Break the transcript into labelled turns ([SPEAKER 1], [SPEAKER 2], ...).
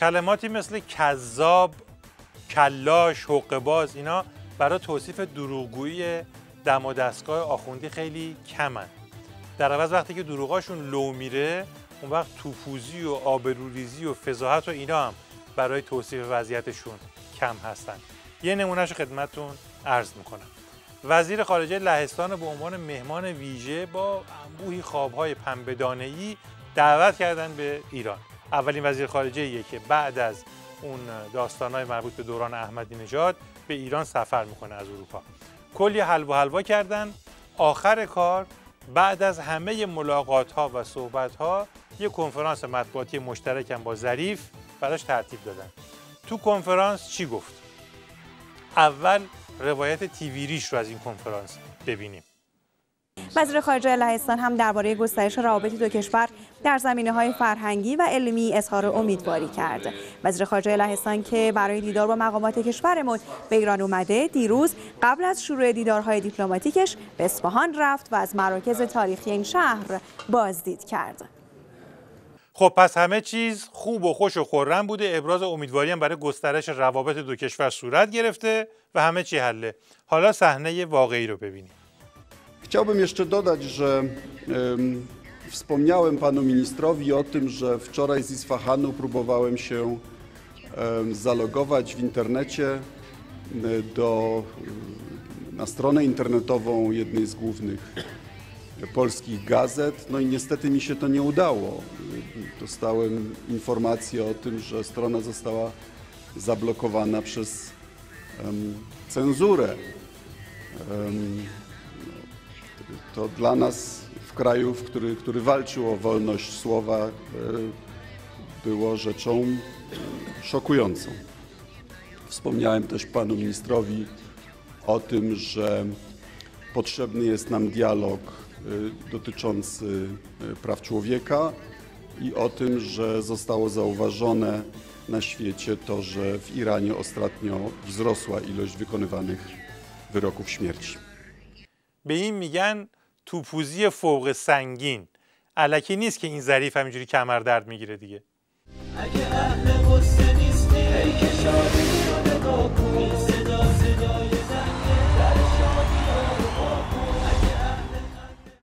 [SPEAKER 1] کلماتی مثل کذاب، کلاش، حقه‌باز اینا برای توصیف دروغگویی دم و دستگاه آخوندی خیلی کمن. در عوض وقتی که دروغاشون لو میره، اون وقت توپوزی و آبروریزی و فضاحت و اینا هم برای توصیف وضعیتشون کم هستن. یه نمونهشو خدمتتون عرض میکنم. وزیر خارجه لهستان به عنوان مهمان ویژه با انبوهی خوابهای پنبه‌دانه‌ای دعوت کردن به ایران. اولین وزیر خارجه‌ایه که بعد از اون داستان‌های مربوط به دوران احمدی نژاد به ایران سفر میکنه از اروپا. کلی حلوا کردن. آخر کار بعد از همه ملاقات‌ها و صحبت‌ها یک کنفرانس مطبوعاتی مشترک هم با ظریف براش ترتیب دادن. تو کنفرانس چی گفت؟ اول روایت تیویریش رو از این کنفرانس ببینیم.
[SPEAKER 2] وزیر خارجه لهستان هم درباره گسترش روابط دو کشور در زمینه‌های فرهنگی و علمی اظهار امیدواری کرد. وزیر خارجه لهستان که برای دیدار با مقامات کشورمون به ایران اومده، دیروز قبل از شروع دیدارهای دیپلماتیکش به اصفهان رفت و از مراکز تاریخی این شهر بازدید کرد.
[SPEAKER 1] خب پس همه چیز خوب و خوش و خرم بوده، ابراز امیدواری هم برای گسترش روابط دو کشور صورت گرفته و همه چی حله. حالا صحنه واقعی رو ببینیم.
[SPEAKER 3] Chciałbym jeszcze dodać, że wspomniałem panu ministrowi o tym, że wczoraj z Isfahanu próbowałem się zalogować w internecie na stronę internetową jednej z głównych polskich gazet. No i niestety mi się to nie udało. Dostałem informację o tym, że strona została zablokowana przez cenzurę. To dla nas w kraju, który walczył o wolność słowa, było rzeczą szokującą. Wspomniałem też panu ministrowi o tym, że potrzebny jest nam dialog dotyczący praw człowieka i o tym, że zostało zauważone na świecie to, że w Iranie ostatnio wzrosła ilość wykonywanych wyroków śmierci.
[SPEAKER 1] به این میگن توپوزی فوق سنگین. الکی نیست که این ظریف همینجوری کمر درد میگیره دیگه. اگه اهل قصه نیستی ای که شادی رو نگاه کن صدا صدای